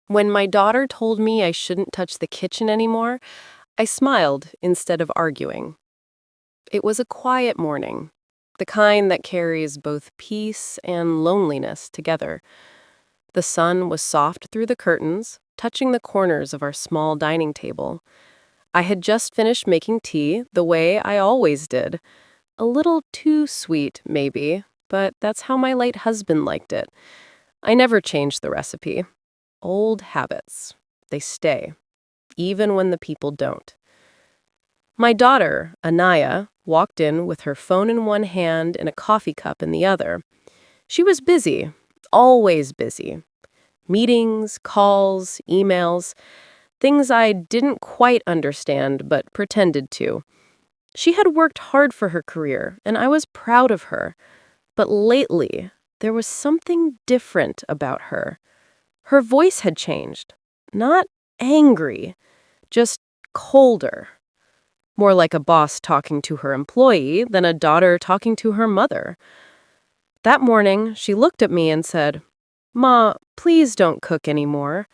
When my daughter told me I shouldn't touch the kitchen anymore, I smiled instead of arguing. It was a quiet morning, the kind that carries both peace and loneliness together. The sun was soft through the curtains, touching the corners of our small dining table. I had just finished making tea the way I always did. A little too sweet, maybe, but that's how my late husband liked it. I never changed the recipe. Old habits. They stay, even when the people don't. My daughter, Anaya, walked in with her phone in one hand and a coffee cup in the other. She was busy, always busy. Meetings, calls, emails, things I didn't quite understand but pretended to. She had worked hard for her career, and I was proud of her. But lately, there was something different about her. Her voice had changed. Not angry, just colder. More like a boss talking to her employee than a daughter talking to her mother. That morning, she looked at me and said, "Ma, please don't cook anymore.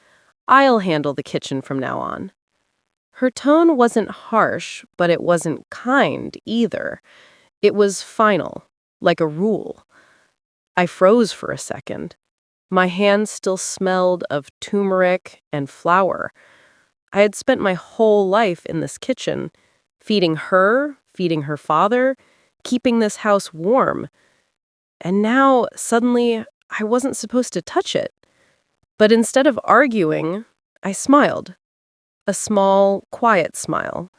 I'll handle the kitchen from now on." Her tone wasn't harsh, but it wasn't kind either. It was final, like a rule. I froze for a second. My hands still smelled of turmeric and flour. I had spent my whole life in this kitchen, feeding her father, keeping this house warm. And now, suddenly, I wasn't supposed to touch it. But instead of arguing, I smiled. A small, quiet smile.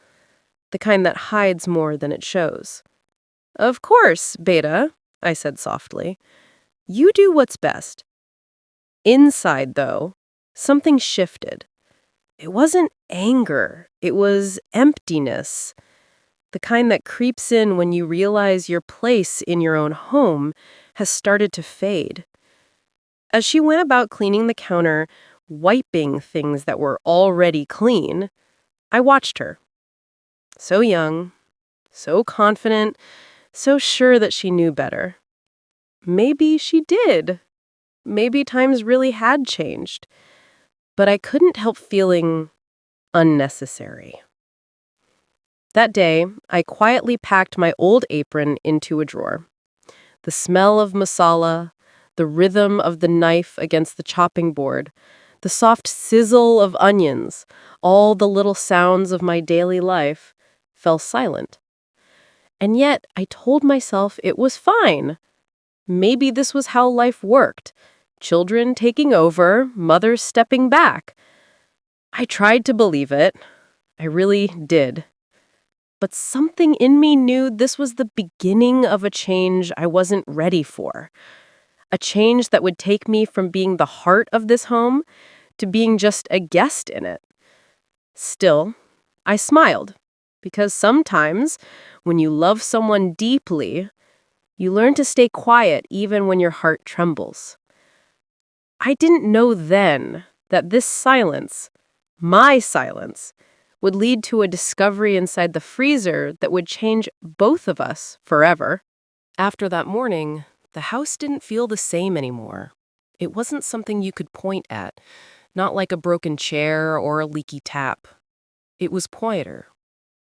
The kind that hides more than it shows. "Of course, Beta," I said softly. "You do what's best." Inside, though, something shifted. It wasn't anger. It was emptiness. The kind that creeps in when you realize your place in your own home has started to fade. As she went about cleaning the counter, wiping things that were already clean, I watched her. So young, so confident, so sure that she knew better. Maybe she did. Maybe times really had changed. But I couldn't help feeling unnecessary. That day, I quietly packed my old apron into a drawer. The smell of masala, the rhythm of the knife against the chopping board, the soft sizzle of onions, all the little sounds of my daily life, fell silent. And yet, I told myself it was fine. Maybe this was how life worked. Children taking over, mothers stepping back. I tried to believe it. I really did. But something in me knew this was the beginning of a change I wasn't ready for. A change that would take me from being the heart of this home to being just a guest in it. Still, I smiled, because sometimes, when you love someone deeply, you learn to stay quiet even when your heart trembles. I didn't know then that this silence, my silence, would lead to a discovery inside the freezer that would change both of us forever. After that morning, the house didn't feel the same anymore. It wasn't something you could point at, not like a broken chair or a leaky tap. It was quieter,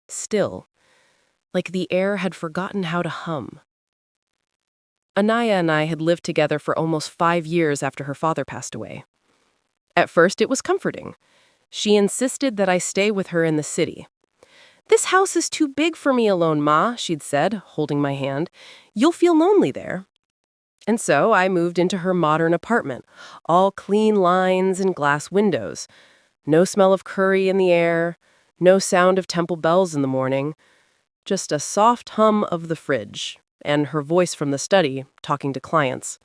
still, like the air had forgotten how to hum. Anaya and I had lived together for almost 5 years after her father passed away. At first, it was comforting. She insisted that I stay with her in the city. "This house is too big for me alone, Ma," she'd said, holding my hand. "You'll feel lonely there." And so I moved into her modern apartment, all clean lines and glass windows. No smell of curry in the air, no sound of temple bells in the morning, just a soft hum of the fridge, and her voice from the study, talking to clients.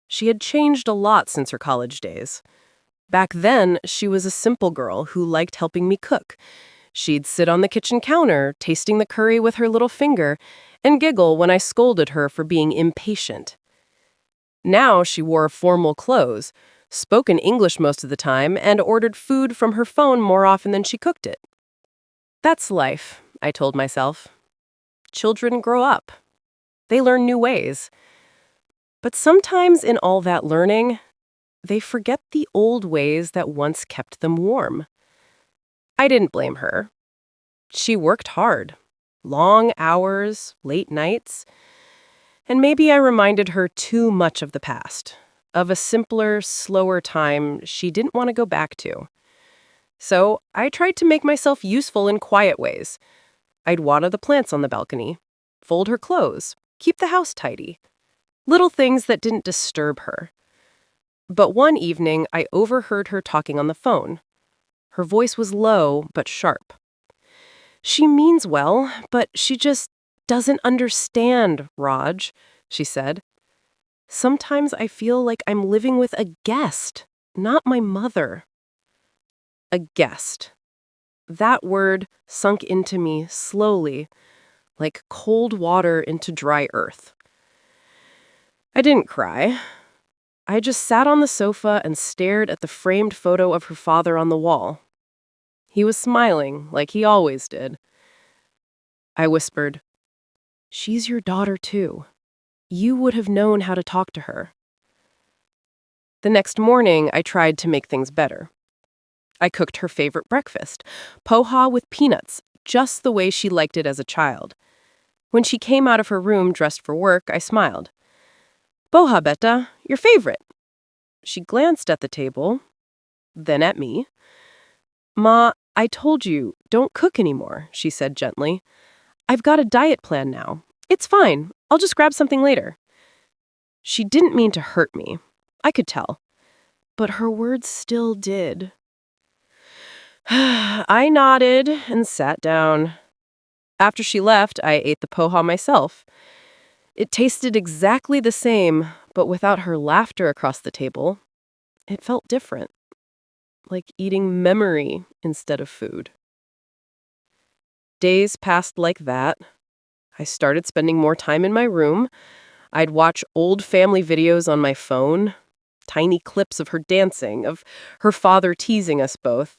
She had changed a lot since her college days. Back then, she was a simple girl who liked helping me cook. She'd sit on the kitchen counter, tasting the curry with her little finger, and giggle when I scolded her for being impatient. Now she wore formal clothes, spoke in English most of the time, and ordered food from her phone more often than she cooked it. That's life, I told myself. Children grow up. They learn new ways. But sometimes in all that learning, they forget the old ways that once kept them warm. I didn't blame her. She worked hard. Long hours, late nights. And maybe I reminded her too much of the past, of a simpler, slower time she didn't want to go back to. So I tried to make myself useful in quiet ways. I'd water the plants on the balcony, fold her clothes, keep the house tidy. Little things that didn't disturb her. But one evening, I overheard her talking on the phone. Her voice was low but sharp. "She means well, but she just doesn't understand, Raj," she said. "Sometimes I feel like I'm living with a guest, not my mother." A guest. That word sunk into me slowly, like cold water into dry earth. I didn't cry. I just sat on the sofa and stared at the framed photo of her father on the wall. He was smiling, like he always did. I whispered, "She's your daughter, too. You would have known how to talk to her." The next morning, I tried to make things better. I cooked her favorite breakfast, poha with peanuts, just the way she liked it as a child. When she came out of her room dressed for work, I smiled. "Poha, beta, your favorite." She glanced at the table, then at me. "Ma, I told you, don't cook anymore," she said gently. "I've got a diet plan now. It's fine. I'll just grab something later." She didn't mean to hurt me. I could tell. But her words still did. I nodded and sat down. After she left, I ate the poha myself. It tasted exactly the same, but without her laughter across the table. It felt different, like eating memory instead of food. Days passed like that. I started spending more time in my room. I'd watch old family videos on my phone, tiny clips of her dancing, of her father teasing us both.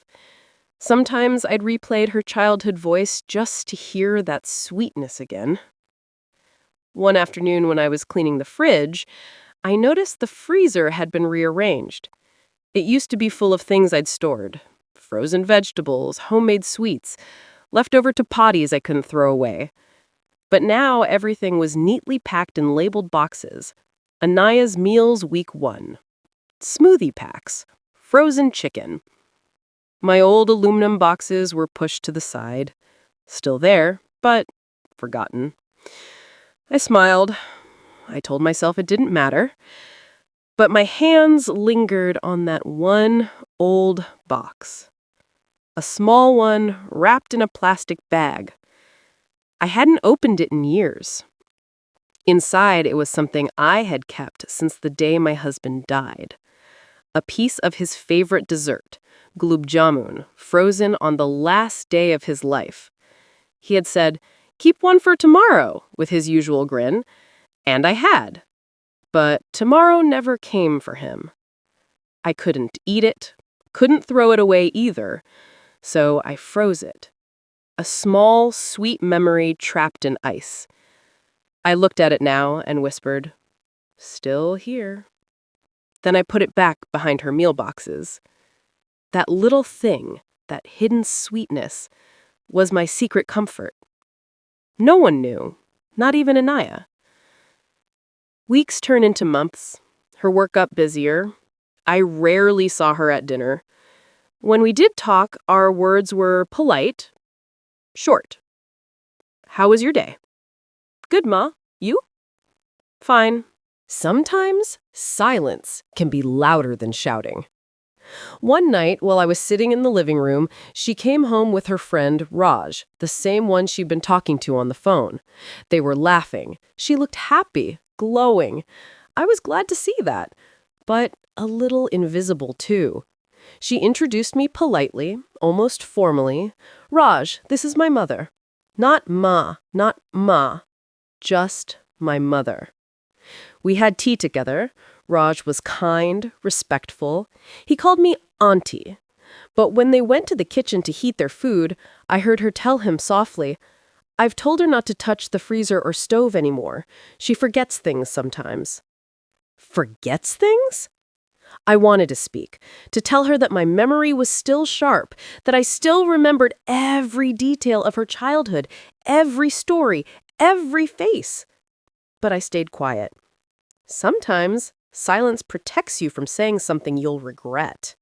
Sometimes I'd replayed her childhood voice just to hear that sweetness again. One afternoon when I was cleaning the fridge, I noticed the freezer had been rearranged. It used to be full of things I'd stored. Frozen vegetables, homemade sweets, leftover tapatis I couldn't throw away. But now everything was neatly packed in labeled boxes. Anaya's Meals Week 1. Smoothie packs. Frozen chicken. My old aluminum boxes were pushed to the side. Still there, but forgotten. I smiled. I told myself it didn't matter. But my hands lingered on that one old box. A small one wrapped in a plastic bag. I hadn't opened it in years. Inside, it was something I had kept since the day my husband died. A piece of his favorite dessert, gulab jamun, frozen on the last day of his life. He had said, "Keep one for tomorrow," with his usual grin. And I had. But tomorrow never came for him. I couldn't eat it, couldn't throw it away either, so I froze it. A small, sweet memory trapped in ice. I looked at it now and whispered, "Still here." Then I put it back behind her meal boxes. That little thing, that hidden sweetness, was my secret comfort. No one knew, not even Anaya. Weeks turned into months. Her work got busier. I rarely saw her at dinner. When we did talk, our words were polite, short. "How was your day?" "Good, Ma. You?" "Fine." Sometimes silence can be louder than shouting. One night, while I was sitting in the living room, she came home with her friend Raj, the same one she'd been talking to on the phone. They were laughing. She looked happy, glowing. I was glad to see that, but a little invisible too. She introduced me politely, almost formally. "Raj, this is my mother." Not Ma, not Ma, just my mother. We had tea together. Raj was kind, respectful. He called me Auntie. But when they went to the kitchen to heat their food, I heard her tell him softly, "I've told her not to touch the freezer or stove anymore. She forgets things sometimes." Forgets things? I wanted to speak, to tell her that my memory was still sharp, that I still remembered every detail of her childhood, every story, every face. But I stayed quiet. Sometimes silence protects you from saying something you'll regret.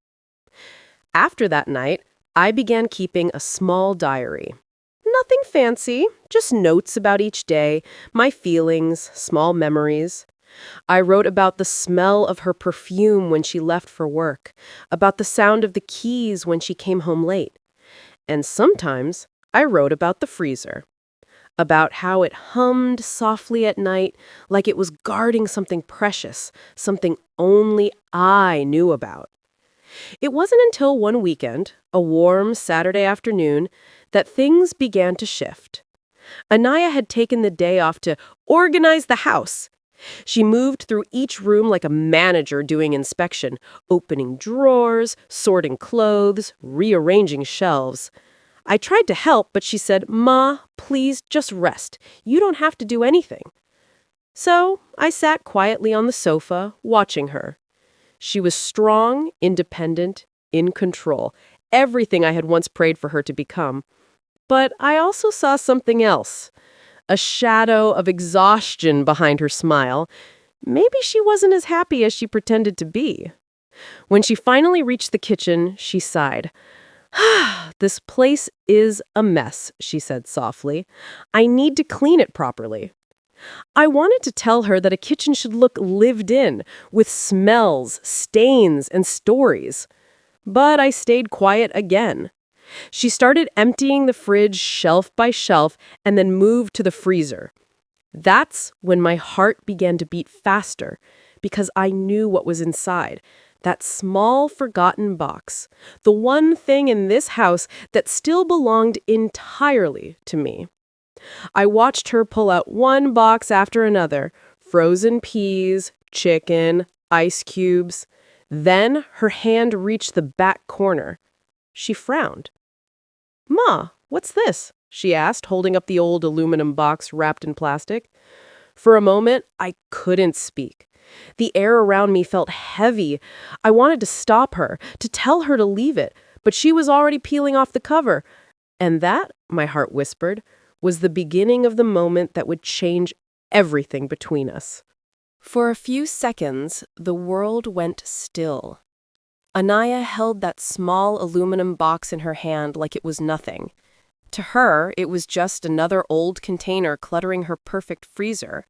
After that night, I began keeping a small diary. Nothing fancy, just notes about each day, my feelings, small memories. I wrote about the smell of her perfume when she left for work, about the sound of the keys when she came home late. And sometimes I wrote about the freezer, about how it hummed softly at night like it was guarding something precious, something only I knew about. It wasn't until one weekend, a warm Saturday afternoon, that things began to shift. Anaya had taken the day off to organize the house. She moved through each room like a manager doing inspection, opening drawers, sorting clothes, rearranging shelves. I tried to help, but she said, "Ma, please just rest. You don't have to do anything." So I sat quietly on the sofa, watching her. She was strong, independent, in control, everything I had once prayed for her to become. But I also saw something else, a shadow of exhaustion behind her smile. Maybe she wasn't as happy as she pretended to be. When she finally reached the kitchen, she sighed. "This place is a mess," she said softly. "I need to clean it properly." I wanted to tell her that a kitchen should look lived in, with smells, stains, and stories. But I stayed quiet again. She started emptying the fridge shelf by shelf and then moved to the freezer. That's when my heart began to beat faster, because I knew what was inside. That small, forgotten box. The one thing in this house that still belonged entirely to me. I watched her pull out one box after another, frozen peas, chicken, ice cubes. Then her hand reached the back corner. She frowned. "Ma, what's this?" she asked, holding up the old aluminum box wrapped in plastic. For a moment, I couldn't speak. The air around me felt heavy. I wanted to stop her, to tell her to leave it, but she was already peeling off the cover. And that, my heart whispered, was the beginning of the moment that would change everything between us. For a few seconds, the world went still. Anaya held that small aluminum box in her hand like it was nothing. To her, it was just another old container cluttering her perfect freezer.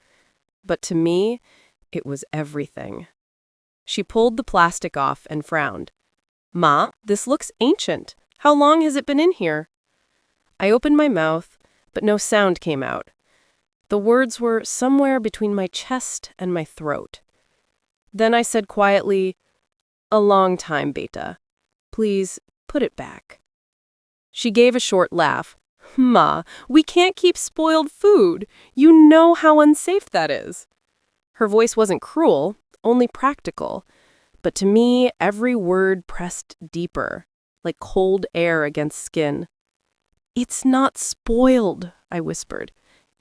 But to me, it was everything. She pulled the plastic off and frowned. "Ma, this looks ancient. How long has it been in here?" I opened my mouth, but no sound came out. The words were somewhere between my chest and my throat. Then I said quietly, "A long time, Beta. Please, put it back." She gave a short laugh. "Ma, we can't keep spoiled food. You know how unsafe that is." Her voice wasn't cruel, only practical. But to me, every word pressed deeper, like cold air against skin. "It's not spoiled," I whispered.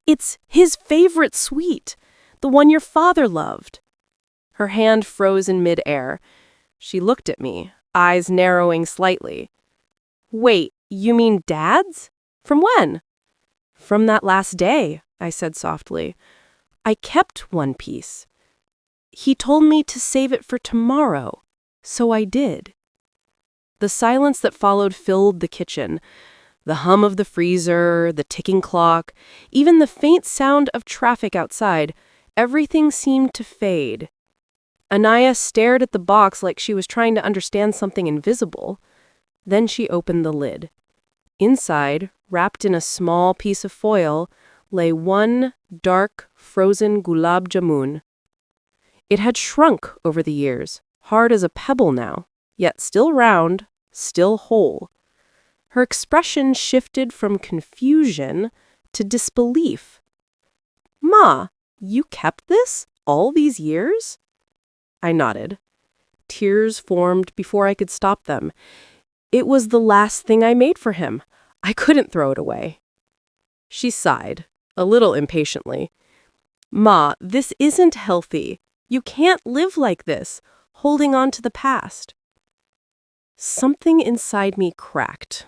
"It's his favorite sweet, the one your father loved." Her hand froze in midair. She looked at me, eyes narrowing slightly. "Wait, you mean Dad's? From when?" "From that last day," I said softly. "I kept one piece. He told me to save it for tomorrow, so I did." The silence that followed filled the kitchen. The hum of the freezer, the ticking clock, even the faint sound of traffic outside, everything seemed to fade. Anaya stared at the box like she was trying to understand something invisible. Then she opened the lid. Inside, wrapped in a small piece of foil, lay one dark, frozen gulab jamun. It had shrunk over the years, hard as a pebble now, yet still round, still whole. Her expression shifted from confusion to disbelief. "Ma, you kept this all these years?" I nodded. Tears formed before I could stop them. It was the last thing I made for him. I couldn't throw it away. She sighed, a little impatiently. "Ma, this isn't healthy. You can't live like this. holding on to the past. Something inside me cracked,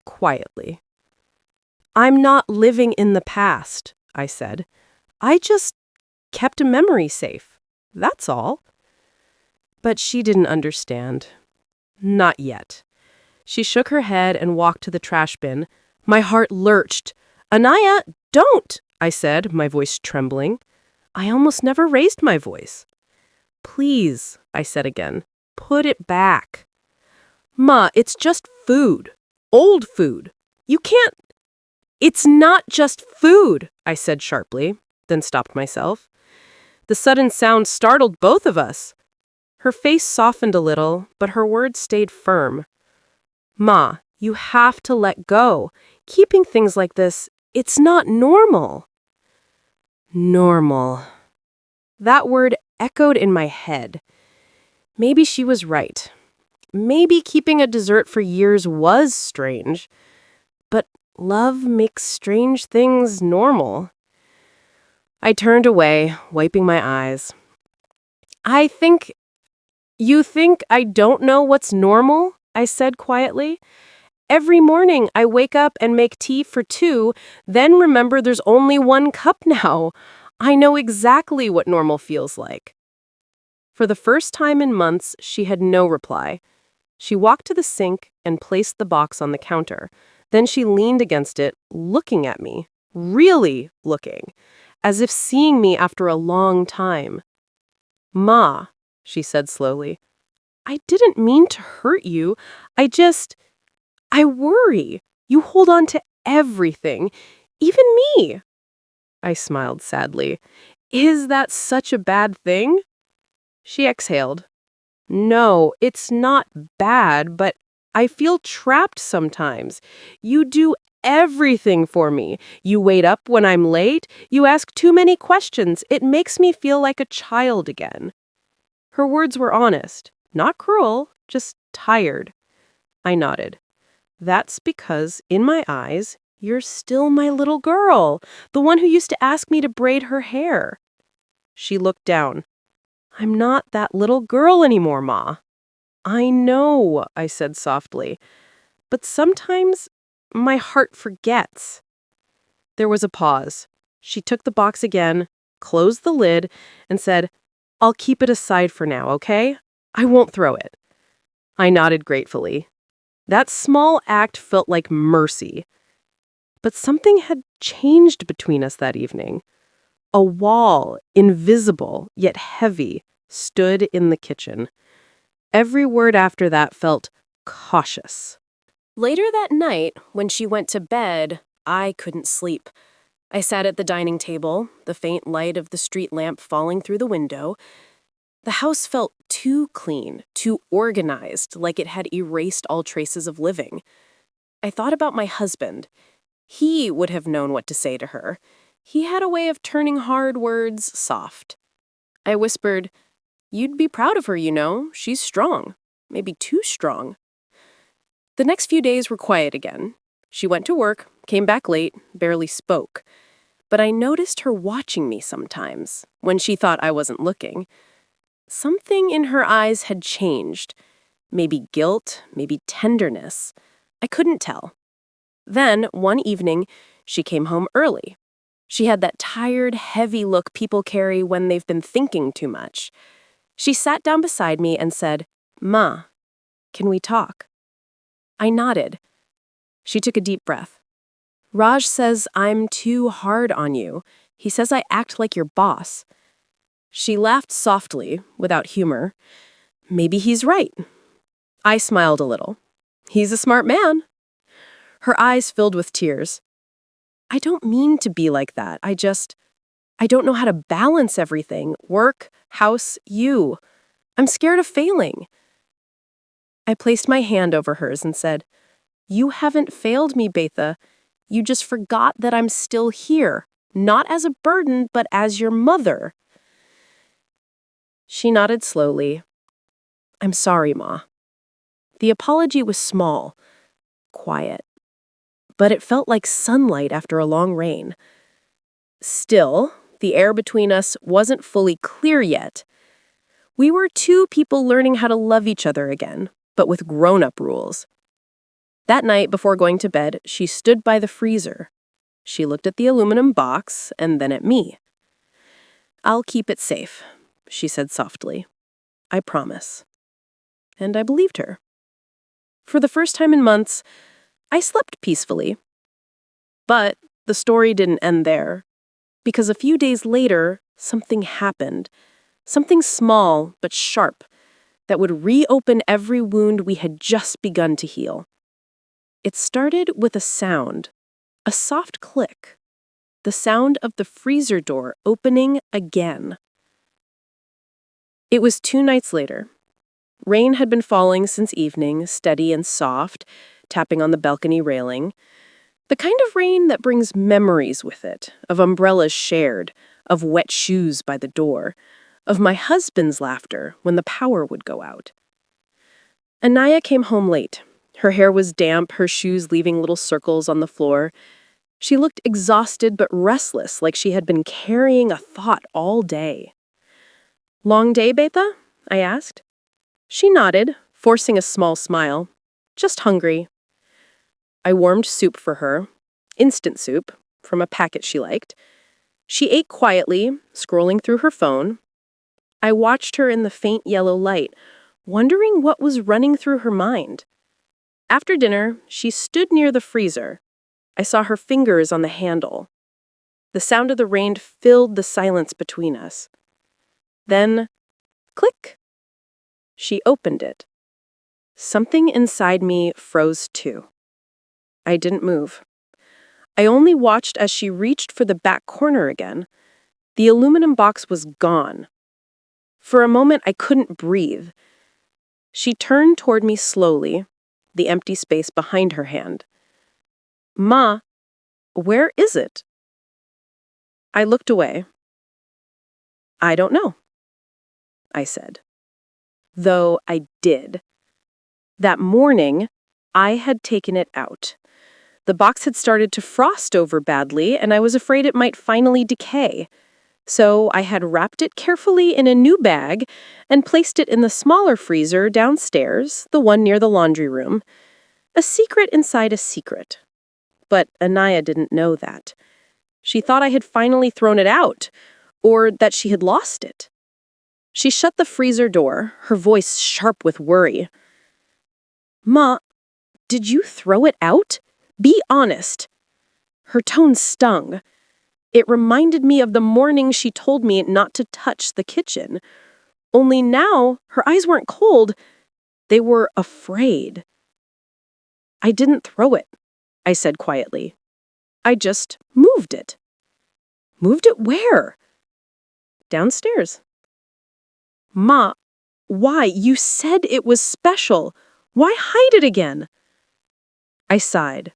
quietly. I'm not living in the past, I said. I just kept a memory safe. That's all. But she didn't understand. Not yet. She shook her head and walked to the trash bin. My heart lurched. Anaya, don't, I said, my voice trembling. I almost never raised my voice. Please, I said again, put it back. Ma, it's just food. Old food. You can't. It's not just food, I said sharply, then stopped myself. The sudden sound startled both of us. Her face softened a little, but her words stayed firm. Ma, you have to let go. Keeping things like this, it's not normal. Normal. That word echoed in my head. Maybe she was right. Maybe keeping a dessert for years was strange. But love makes strange things normal. I turned away, wiping my eyes. You think I don't know what's normal? I said quietly. Every morning I wake up and make tea for two, then remember there's only one cup now. I know exactly what normal feels like. For the first time in months, she had no reply. She walked to the sink and placed the box on the counter. Then she leaned against it, looking at me, really looking, as if seeing me after a long time. Ma, she said slowly, I didn't mean to hurt you. I worry. You hold on to everything, even me. I smiled sadly. Is that such a bad thing? She exhaled. No, it's not bad, but I feel trapped sometimes. You do everything for me. You wait up when I'm late. You ask too many questions. It makes me feel like a child again. Her words were honest, not cruel, just tired. I nodded. That's because, in my eyes, you're still my little girl, the one who used to ask me to braid her hair. She looked down. I'm not that little girl anymore, Ma. I know, I said softly, but sometimes my heart forgets. There was a pause. She took the box again, closed the lid, and said, I'll keep it aside for now, okay? I won't throw it. I nodded gratefully. That small act felt like mercy. But something had changed between us that evening. A wall, invisible yet heavy, stood in the kitchen. Every word after that felt cautious. Later that night, when she went to bed, I couldn't sleep. I sat at the dining table, the faint light of the street lamp falling through the window. The house felt too clean, too organized, like it had erased all traces of living. I thought about my husband. He would have known what to say to her. He had a way of turning hard words soft. I whispered, You'd be proud of her, you know. She's strong. Maybe too strong. The next few days were quiet again. She went to work, came back late, barely spoke. But I noticed her watching me sometimes, when she thought I wasn't looking. Something in her eyes had changed. Maybe guilt, maybe tenderness. I couldn't tell. Then, one evening, she came home early. She had that tired, heavy look people carry when they've been thinking too much. She sat down beside me and said, Ma, can we talk? I nodded. She took a deep breath. Raj says I'm too hard on you. He says I act like your boss. She laughed softly, without humor. Maybe he's right. I smiled a little. He's a smart man. Her eyes filled with tears. I don't mean to be like that. I don't know how to balance everything. Work, house, you. I'm scared of failing. I placed my hand over hers and said, You haven't failed me, Betha. You just forgot that I'm still here, not as a burden, but as your mother. She nodded slowly. I'm sorry, Ma. The apology was small, quiet, but it felt like sunlight after a long rain. Still, the air between us wasn't fully clear yet. We were two people learning how to love each other again, but with grown-up rules. That night, before going to bed, she stood by the freezer. She looked at the aluminum box and then at me. "I'll keep it safe," she said softly. "I promise." And I believed her. For the first time in months, I slept peacefully. But the story didn't end there, because a few days later, something happened. Something small but sharp that would reopen every wound we had just begun to heal. It started with a sound, a soft click, the sound of the freezer door opening again. It was 2 nights later. Rain had been falling since evening, steady and soft, tapping on the balcony railing. The kind of rain that brings memories with it, of umbrellas shared, of wet shoes by the door, of my husband's laughter when the power would go out. Anaya came home late. Her hair was damp, her shoes leaving little circles on the floor. She looked exhausted but restless, like she had been carrying a thought all day. "Long day, Betha?" I asked. She nodded, forcing a small smile. "Just hungry." I warmed soup for her, instant soup, from a packet she liked. She ate quietly, scrolling through her phone. I watched her in the faint yellow light, wondering what was running through her mind. After dinner, she stood near the freezer. I saw her fingers on the handle. The sound of the rain filled the silence between us. Then, click. She opened it. Something inside me froze too. I didn't move. I only watched as she reached for the back corner again. The aluminum box was gone. For a moment, I couldn't breathe. She turned toward me slowly, the empty space behind her hand. "Ma, where is it?" I looked away. "I don't know," I said. Though I did. That morning, I had taken it out. The box had started to frost over badly, and I was afraid it might finally decay. So I had wrapped it carefully in a new bag and placed it in the smaller freezer downstairs, the one near the laundry room. A secret inside a secret. But Anaya didn't know that. She thought I had finally thrown it out, or that she had lost it. She shut the freezer door, her voice sharp with worry. "Ma, did you throw it out? Be honest." Her tone stung. It reminded me of the morning she told me not to touch the kitchen. Only now, her eyes weren't cold. They were afraid. "I didn't throw it," I said quietly. "I just moved it." "Moved it where?" "Downstairs." "Ma, why? You said it was special. Why hide it again?" I sighed.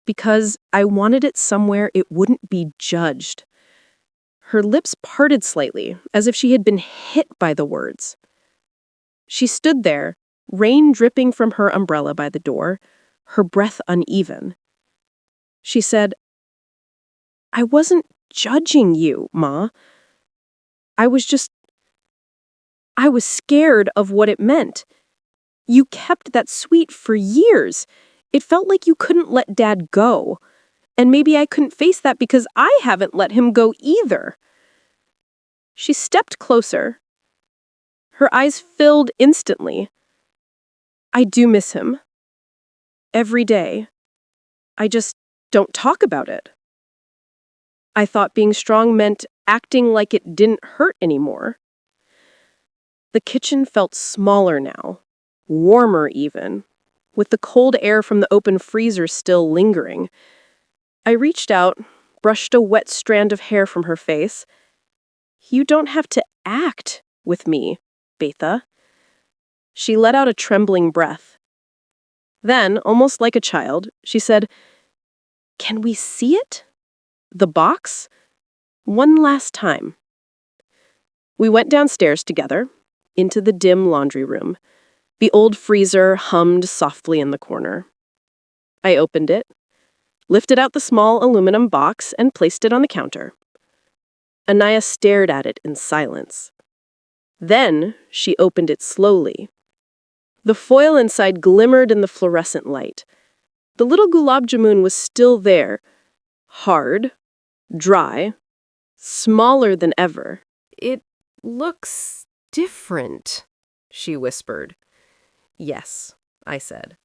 Because I wanted it somewhere it wouldn't be judged. Her lips parted slightly, as if she had been hit by the words. She stood there, rain dripping from her umbrella by the door, her breath uneven. She said, "I wasn't judging you, Ma. I was scared of what it meant. You kept that sweet for years. It felt like you couldn't let Dad go. And maybe I couldn't face that because I haven't let him go either." She stepped closer. Her eyes filled instantly. "I do miss him. Every day. I just don't talk about it." I thought being strong meant acting like it didn't hurt anymore. The kitchen felt smaller now, warmer even, with the cold air from the open freezer still lingering. I reached out, brushed a wet strand of hair from her face. "You don't have to act with me, Betha." She let out a trembling breath. Then, almost like a child, she said, "Can we see it? The box? One last time." We went downstairs together, into the dim laundry room. The old freezer hummed softly in the corner. I opened it, lifted out the small aluminum box, and placed it on the counter. Anaya stared at it in silence. Then she opened it slowly. The foil inside glimmered in the fluorescent light. The little gulab jamun was still there, hard, dry, smaller than ever. "It looks different," she whispered. "Yes," I said.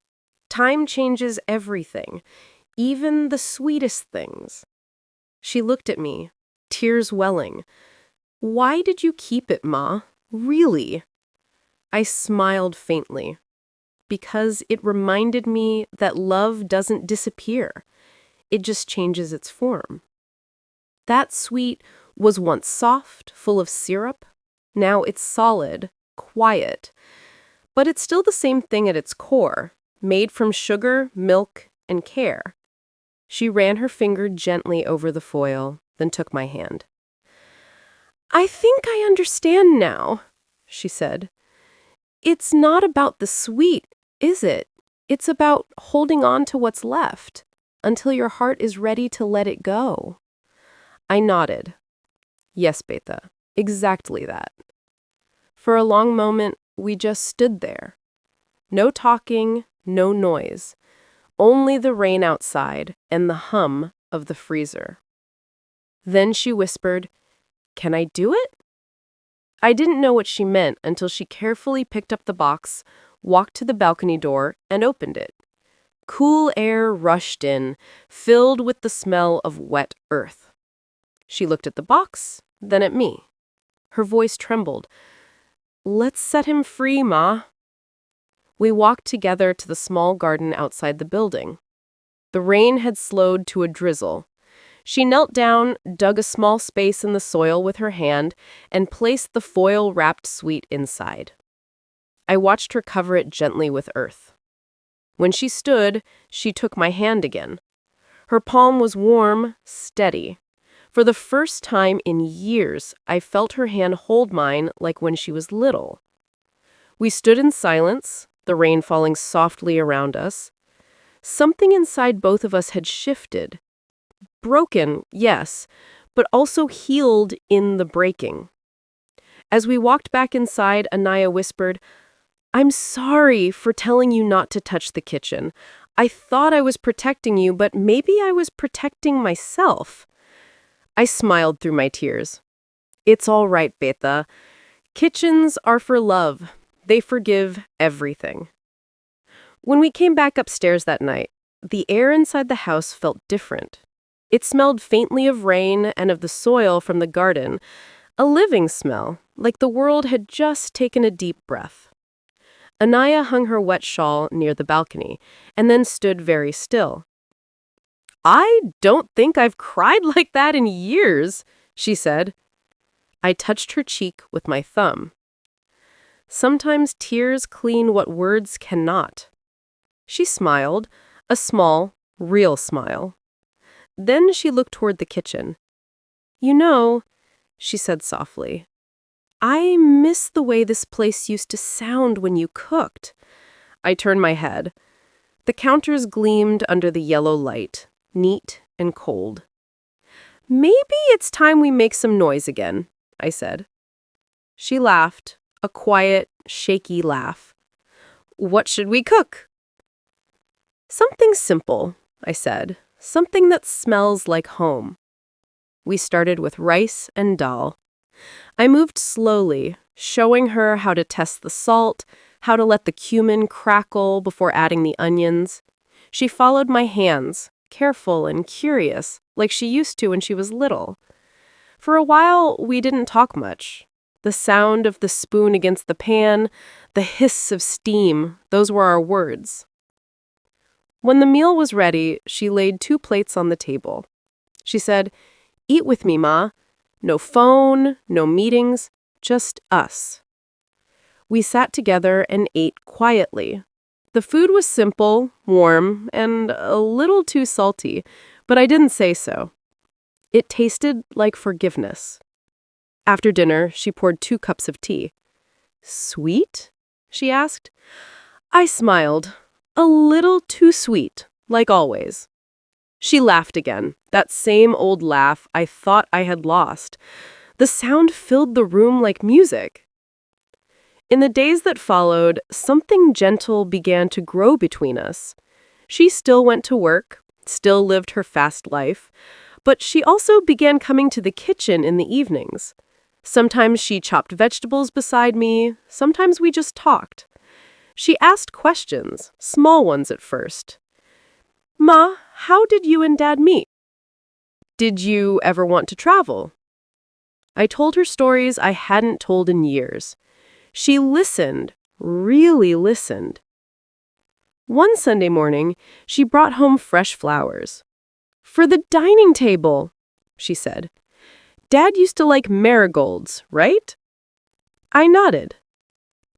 "Time changes everything, even the sweetest things." She looked at me, tears welling. "Why did you keep it, Ma? Really?" I smiled faintly. Because it reminded me that love doesn't disappear. It just changes its form. That sweet was once soft, full of syrup. Now it's solid, quiet. But it's still the same thing at its core, made from sugar, milk, and care. She ran her finger gently over the foil, then took my hand. "I think I understand now," she said. "It's not about the sweet, is it? It's about holding on to what's left, until your heart is ready to let it go." I nodded. "Yes, Beta, exactly that." For a long moment, we just stood there. No talking, no noise. Only the rain outside and the hum of the freezer. Then she whispered, "Can I do it?" I didn't know what she meant until she carefully picked up the box, walked to the balcony door, and opened it. Cool air rushed in, filled with the smell of wet earth. She looked at the box, then at me. Her voice trembled. "Let's set him free, Ma." We walked together to the small garden outside the building. The rain had slowed to a drizzle. She knelt down, dug a small space in the soil with her hand, and placed the foil-wrapped sweet inside. I watched her cover it gently with earth. When she stood, she took my hand again. Her palm was warm, steady. For the first time in years, I felt her hand hold mine like when she was little. We stood in silence, the rain falling softly around us. Something inside both of us had shifted. Broken, yes, but also healed in the breaking. As we walked back inside, Anaya whispered, "I'm sorry for telling you not to touch the kitchen. I thought I was protecting you, but maybe I was protecting myself." I smiled through my tears. "It's all right, Beta. Kitchens are for love. They forgive everything." When we came back upstairs that night, the air inside the house felt different. It smelled faintly of rain and of the soil from the garden, a living smell, like the world had just taken a deep breath. Anaya hung her wet shawl near the balcony, and then stood very still. "I don't think I've cried like that in years," she said. I touched her cheek with my thumb. Sometimes tears clean what words cannot. She smiled, a small, real smile. Then she looked toward the kitchen. "You know," she said softly, "I miss the way this place used to sound when you cooked." I turned my head. The counters gleamed under the yellow light, neat and cold. "Maybe it's time we make some noise again," I said. She laughed, a quiet, shaky laugh. "What should we cook?" "Something simple," I said. "Something that smells like home." We started with rice and dal. I moved slowly, showing her how to test the salt, how to let the cumin crackle before adding the onions. She followed my hands, careful and curious, like she used to when she was little. For a while, we didn't talk much. The sound of the spoon against the pan, the hiss of steam, those were our words. When the meal was ready, she laid 2 plates on the table. She said, "Eat with me, Ma. No phone, no meetings, just us." We sat together and ate quietly. The food was simple, warm, and a little too salty, but I didn't say so. It tasted like forgiveness. After dinner, she poured 2 cups of tea. "Sweet?" she asked. I smiled. "A little too sweet, like always." She laughed again, that same old laugh I thought I had lost. The sound filled the room like music. In the days that followed, something gentle began to grow between us. She still went to work, still lived her fast life, but she also began coming to the kitchen in the evenings. Sometimes she chopped vegetables beside me, sometimes we just talked. She asked questions, small ones at first. "Ma, how did you and Dad meet? Did you ever want to travel?" I told her stories I hadn't told in years. She listened, really listened. One Sunday morning, she brought home fresh flowers. "For the dining table," she said. "Dad used to like marigolds, right?" I nodded.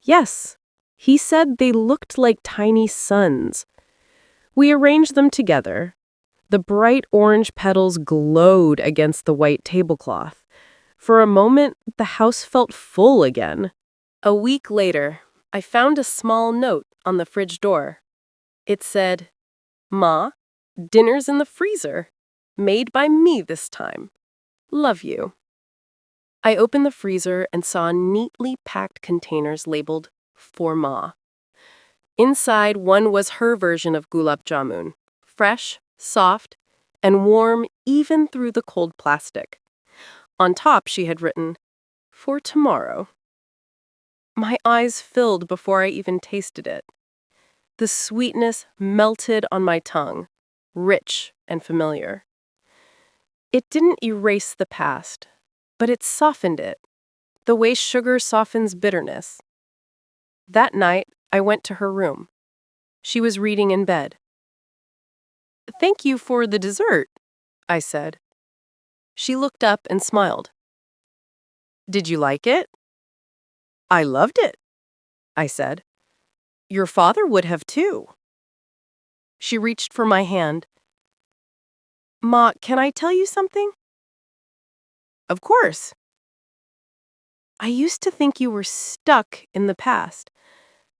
Yes, he said they looked like tiny suns. We arranged them together. The bright orange petals glowed against the white tablecloth. For a moment, the house felt full again. A week later, I found a small note on the fridge door. It said, "Ma, dinner's in the freezer. Made by me this time. Love you." I opened the freezer and saw neatly packed containers labeled "For Ma." Inside, one was her version of gulab jamun, fresh, soft, and warm even through the cold plastic. On top, she had written, "For tomorrow." My eyes filled before I even tasted it. The sweetness melted on my tongue, rich and familiar. It didn't erase the past, but it softened it, the way sugar softens bitterness. That night, I went to her room. She was reading in bed. "Thank you for the dessert," I said. She looked up and smiled. "Did you like it?" "I loved it," I said. "Your father would have too." She reached for my hand. "Ma, can I tell you something?" "Of course." "I used to think you were stuck in the past,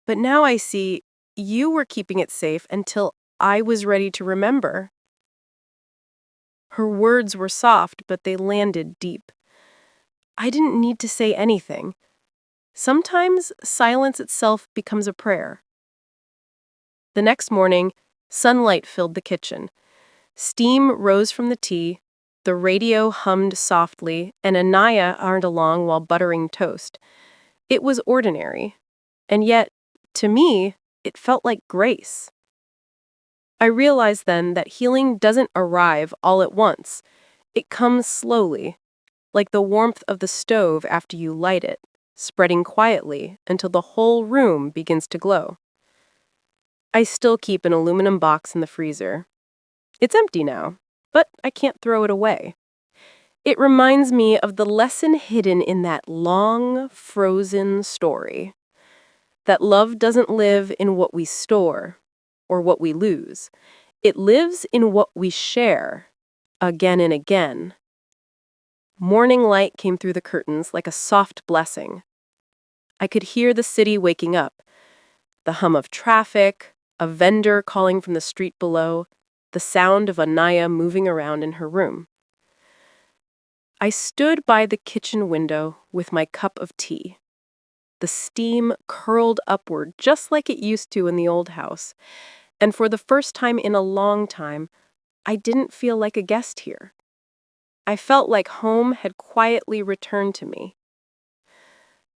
but now I see you were keeping it safe until I was ready to remember." Her words were soft, but they landed deep. I didn't need to say anything. Sometimes silence itself becomes a prayer. The next morning, sunlight filled the kitchen. Steam rose from the tea, the radio hummed softly, and Anaya armed along while buttering toast. It was ordinary, and yet, to me, it felt like grace. I realized then that healing doesn't arrive all at once. It comes slowly, like the warmth of the stove after you light it, spreading quietly until the whole room begins to glow. I still keep an aluminum box in the freezer. It's empty now, but I can't throw it away. It reminds me of the lesson hidden in that long, frozen story. That love doesn't live in what we store or what we lose. It lives in what we share, again and again. Morning light came through the curtains like a soft blessing. I could hear the city waking up. The hum of traffic, a vendor calling from the street below, the sound of Anaya moving around in her room. I stood by the kitchen window with my cup of tea. The steam curled upward just like it used to in the old house, and for the first time in a long time, I didn't feel like a guest here. I felt like home had quietly returned to me.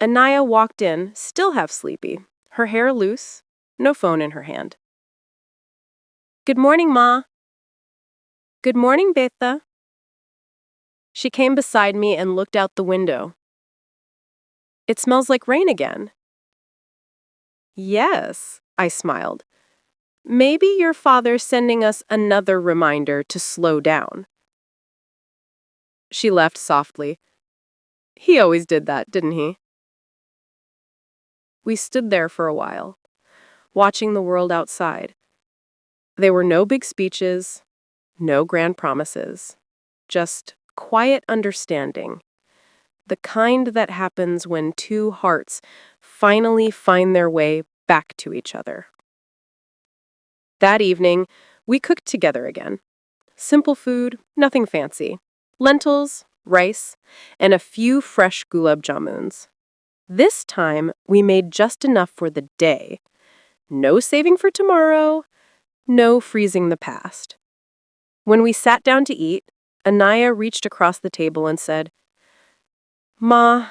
Anaya walked in, still half sleepy, her hair loose, no phone in her hand. "Good morning, Ma." "Good morning, Betha." She came beside me and looked out the window. "It smells like rain again." "Yes," I smiled. "Maybe your father's sending us another reminder to slow down." She laughed softly. "He always did that, didn't he?" We stood there for a while, watching the world outside. There were no big speeches, no grand promises, just quiet understanding, the kind that happens when two hearts finally find their way back to each other. That evening, we cooked together again. Simple food, nothing fancy. Lentils, rice, and a few fresh gulab jamuns. This time, we made just enough for the day. No saving for tomorrow, no freezing the past. When we sat down to eat, Anaya reached across the table and said, "Ma,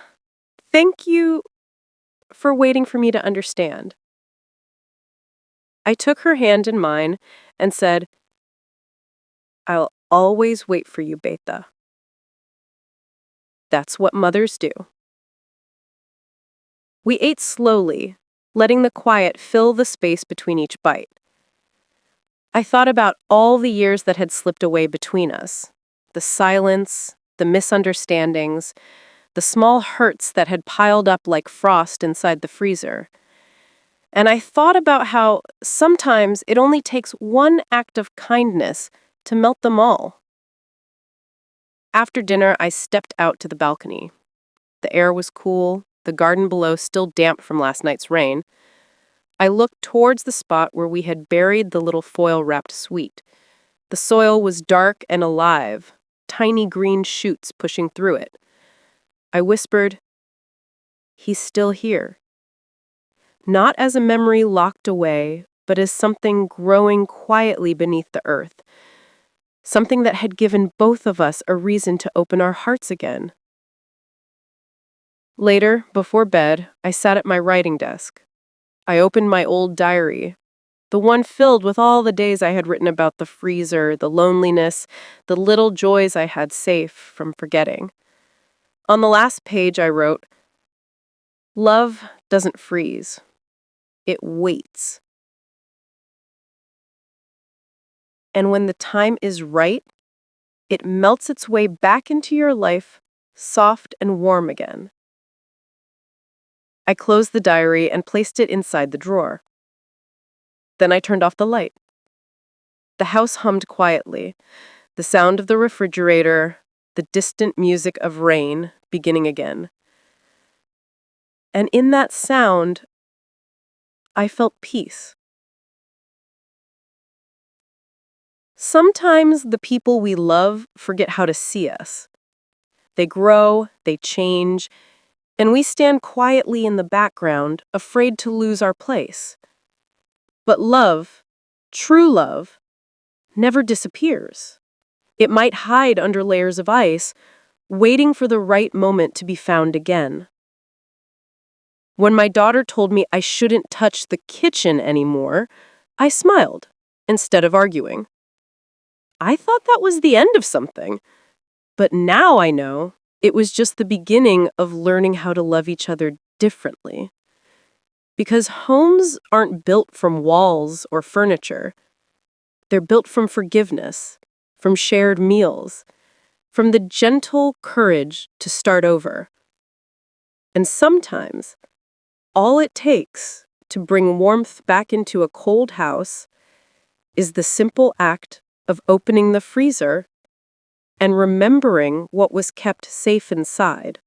thank you for waiting for me to understand." I took her hand in mine and said, "I'll always wait for you, Beta. That's what mothers do." We ate slowly, letting the quiet fill the space between each bite. I thought about all the years that had slipped away between us, the silence, the misunderstandings, the small hurts that had piled up like frost inside the freezer. And I thought about how sometimes it only takes one act of kindness to melt them all. After dinner, I stepped out to the balcony. The air was cool, the garden below still damp from last night's rain. I looked towards the spot where we had buried the little foil-wrapped sweet. The soil was dark and alive, tiny green shoots pushing through it. I whispered, "He's still here." Not as a memory locked away, but as something growing quietly beneath the earth. Something that had given both of us a reason to open our hearts again. Later, before bed, I sat at my writing desk. I opened my old diary, the one filled with all the days I had written about the freezer, the loneliness, the little joys I had safe from forgetting. On the last page I wrote, "Love doesn't freeze. It waits. And when the time is right, it melts its way back into your life, soft and warm again." I closed the diary and placed it inside the drawer. Then I turned off the light. The house hummed quietly, the sound of the refrigerator, the distant music of rain beginning again. And in that sound, I felt peace. Sometimes the people we love forget how to see us. They grow, they change, and we stand quietly in the background, afraid to lose our place. But love, true love, never disappears. It might hide under layers of ice, waiting for the right moment to be found again. When my daughter told me I shouldn't touch the kitchen anymore, I smiled instead of arguing. I thought that was the end of something, but now I know it was just the beginning of learning how to love each other differently. Because homes aren't built from walls or furniture. They're built from forgiveness, from shared meals, from the gentle courage to start over. And sometimes, all it takes to bring warmth back into a cold house is the simple act of opening the freezer and remembering what was kept safe inside.